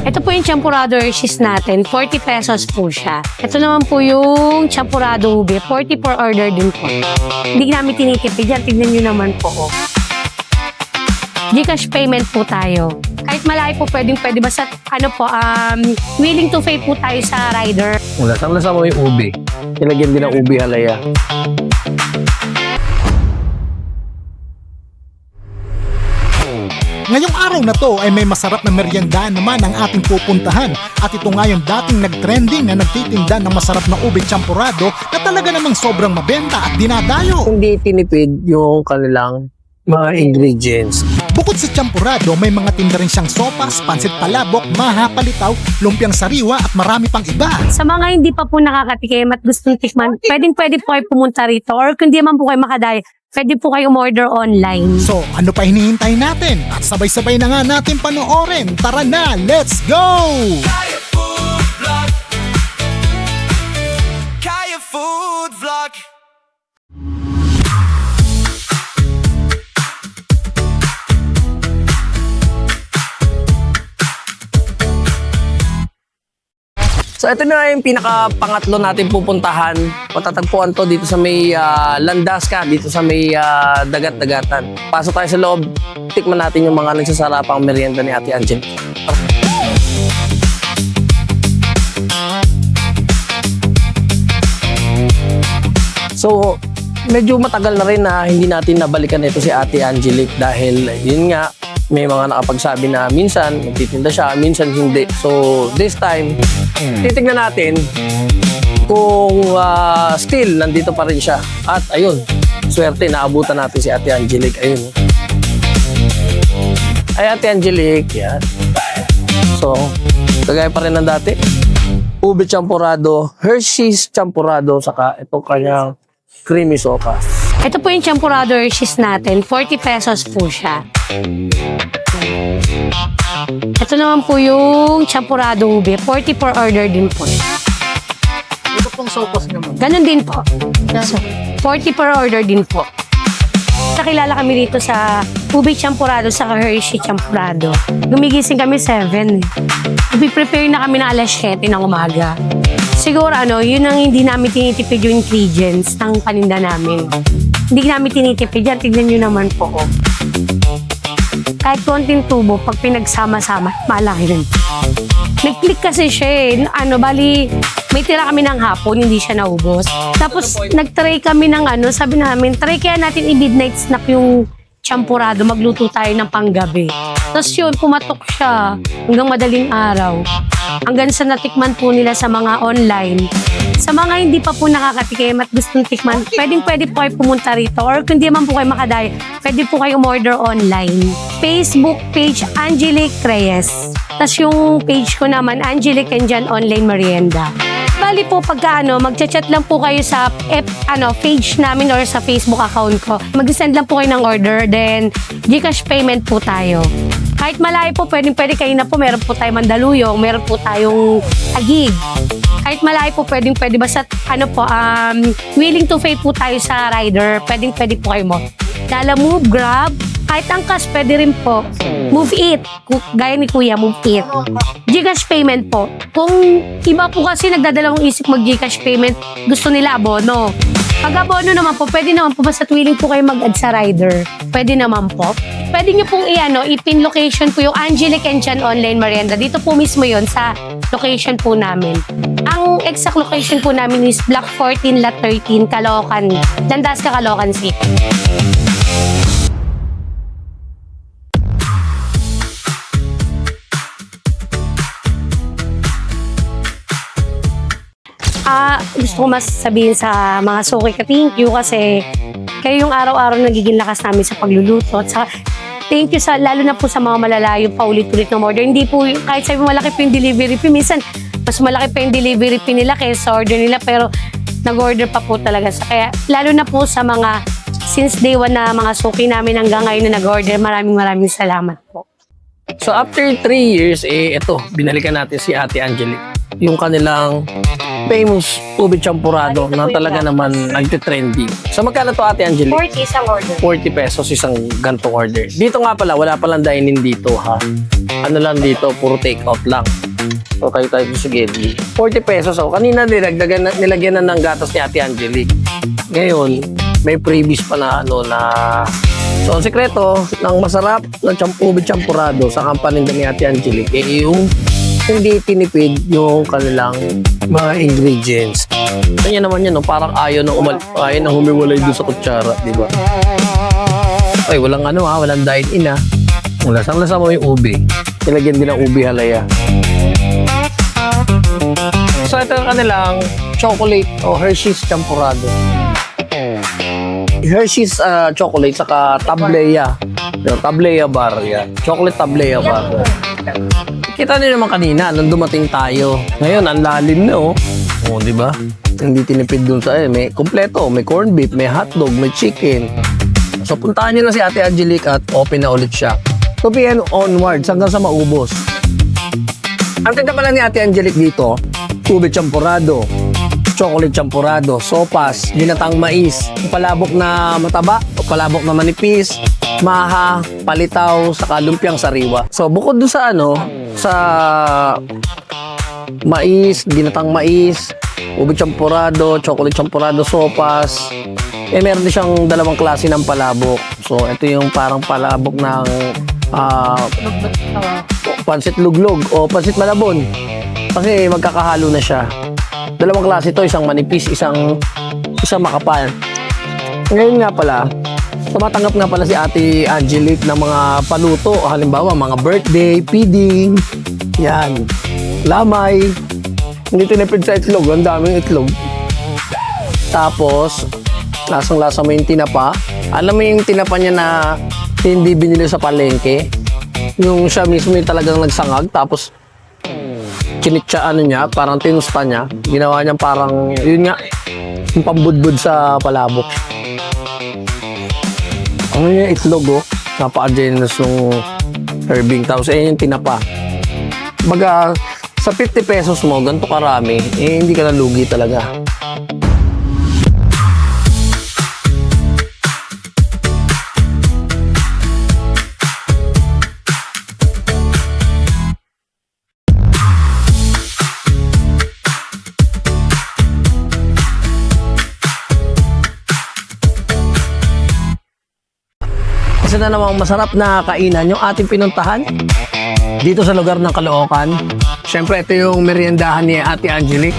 Ito po yung champurado Hershey's natin. 40 pesos po siya. Ito naman po yung champurado ube. 40 per order din po. Hindi namin tinitipid yan. Tignan nyo naman po. Oh. Gcash payment po tayo. Kahit malayo po, pwede. Basta willing to pay po tayo sa rider. Lasang-lasa mo yung ube. Nilagyan din ng ube halaya. Ngayong araw na to ay may masarap na merienda naman ang ating pupuntahan. At ito nga yung dating nag-trending na nagtitinda ng masarap na ube champurado na talaga namang sobrang mabenta at dinadayo. Hindi tinipid yung kanilang mga ingredients. Bukod sa champurado, may mga tinda rin siyang sopas, pansit palabok, maha palitaw, lumpiang sariwa at marami pang iba. Sa mga hindi pa po nakakatikim at gustong tikman, pwede po kayo pumunta rito. Or kung di man po kayo makadayo, pwede po kayo order online. So, ano pa hinihintay natin? At sabay-sabay na nga natin panoorin. Tara na, let's go! Kaya Food Vlog. Kaya Food Vlog. So ito na yung pinaka-pangatlo natin pupuntahan. Matatagpuan to dito sa may Landasca, dito sa may dagat-dagatan. Pasok tayo sa loob, tikman natin yung mga nagsasarapang merienda ni Ate Angel. So, medyo matagal na rin na hindi natin nabalikan ito si Ate Angelique dahil yun nga, may mga nakapagsabi na minsan nagtitinda siya, minsan hindi. So, this time, titignan natin kung still nandito pa rin siya. At ayun, swerte, naabutan natin si Ate Angelique. Ayun. Ay, Ate Angelique, yan. So, kagaya pa rin ng dati. Ube champurado, Hershey's champurado, saka ito kanyang creamy sopas. Ito po yung champurado Hershey's natin. 40 pesos po siya. Ito naman po yung champurado ube. 40 per order din po. Ito pong sopas naman. Ganon din po. So, 40 per order din po. Nakilala kami dito sa ube champurado sa Hershey champurado. Gumigising kami 7. Prepare na kami na alas 7 ng umaga. Siguro yun ang hindi namin tinitipid yung ingredients ng paninda namin. Hindi namin tinitipid yan. Tignan nyo naman po. Oh. Kahit konting tubo, pag pinagsama-sama, malaki rin. Nag-click kasi siya eh. Bali, may tira kami ng hapon, hindi siya naubos. Tapos, nag-try kami ng sabi namin, try kaya natin i-midnight snack yung champurado, magluto tayo ng panggabi. Tapos yun, pumatok siya hanggang madaling araw. Hanggang sa natikman po nila sa mga online. Sa mga hindi pa po nakakatikim at gustong tikman, pwede po kayo pumunta rito. Or kung di man po kayo makadayo, pwede po kayo order online. Facebook page, Angelique Reyes. Tapos yung page ko naman, Angelique and Jan Online Merienda. Bali po pagka magchat-chat lang po kayo sa page namin or sa Facebook account ko. Mag-send lang po kayo ng order, then Gcash payment po tayo. Kahit malayo po, pwede kayo na po. Meron po tayong Mandaluyong, meron po tayong Taguig. Kahit malayo po, pwede. Basta willing to pay po tayo sa rider. Pwede po kayo mo. Lala Move, Grab, kahit angkas, pwede rin po. Move It, gaya ni Kuya, Move It. Gcash payment po. Kung iba po kasi nagdadalawang isip mag-Gcash payment, gusto nila abono. Pag abono naman po, pwede naman po, basta willing po kayo mag-add sa rider. Pwede naman po. Pwede nyo pong i-pin location po yung Angelique and Jan Online Merienda. Dito po mismo yon sa location po namin. Ang exact location po namin is Block 14, Lot 13, Caloocan. Landasca, Caloocan City. Gusto ko mas sabihin sa mga suki ka, thank you kasi kayo yung araw-araw nagiging lakas namin sa pagluluto. At saka, thank you lalo na po sa mga malalayo pa ulit-ulit ng order. Hindi po, kahit sabi malaki po yung delivery fee, minsan mas malaki pa yung delivery fee nila kaysa order nila, pero nag-order pa po talaga. Kaya lalo na po sa mga since day one na mga suki namin hanggang ngayon na nag-order, maraming salamat po. So after 3 years, ito, binalikan natin si Ate Angelique. Yung kanilang famous ube champurado na talaga naman nagtitrending. So magkano to Ate Angelique? 40 isang order. 40 pesos isang gantong order. Dito nga pala, wala palang dine-in dito ha. Ano lang dito, puro take-out lang. So tayo sa Gedli. 40 pesos. So kanina nilagyan na ng gatas ni Ate Angelique. Ngayon, may freebies pa na ano na... So ang sekreto ng masarap na ube champurado sa kampaninda ni Ate Angelique eh yung hindi tinipid yung kanilang mga ingredients. Kanya naman yan, no? Parang ayaw na humiwalay doon sa kutsara, di ba? Ay, walang ano ha, walang dine-in ha. Lasang-lasa mo yung ube. Nilagyan din ng ube halaya. So ito yung kanilang chocolate o Hershey's champurado. Hershey's chocolate saka tableya. Yung tableya bar yan. Chocolate tableya bar. Kita niyo naman kanina nung dumating tayo. Ngayon ang lalim na oh. Oh, di ba? Hindi tinipid dun sa may kompleto, may corned beef, may hotdog, may chicken. So puntahan niyo na si Ate Angelique at open na ulit siya. 2 p.m. onwards hanggang sa maubos. Ang tinda pala ni Ate Angelique dito, ube champurado, chocolate champurado, sopas, ginatang mais, palabok na mataba, palabok na manipis, maha, palitaw, saka lumpiang sariwa. So bukod doon sa sa mais, ginatang mais, ube champurado, chocolate champurado, sopas, meron din siyang dalawang klase ng palabok. So ito yung parang palabok ng pansit luglog o pansit malabon. Kasi magkakahalo na siya. Dalawang klase to, isang manipis, isang makapal. Ngayon nga pala, tumatanggap nga pala si Ate Angelique ng mga paluto. Halimbawa, mga birthday, feeding, yan, lamay. Hindi tinipid sa itlog, ang daming itlog. Tapos, lasang-lasa mo yung tinapa. Alam mo yung tinapa niya na hindi binili sa palengke? Yung siya mismo yung talagang nagsangag, tapos kinitsa niya, parang tinusta niya. Ginawa niya parang, yun nga, yung pambudbud sa palabok. Ano yung itlog, oh? Napaka-generous yung serving. Tapos, yung tinapa. Baga, sa 50 pesos mo, ganito karami, hindi ka nalugi talaga. Isa na namang masarap na kainan yung ating pinuntahan dito sa lugar ng Caloocan. Siyempre, ito yung meriendahan ni Ate Angelique.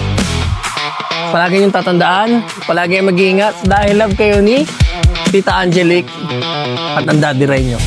Palagi niyong tatandaan, palagi mag-iingat dahil love kayo ni Tita Angelique at ang Daddy Ray niyo.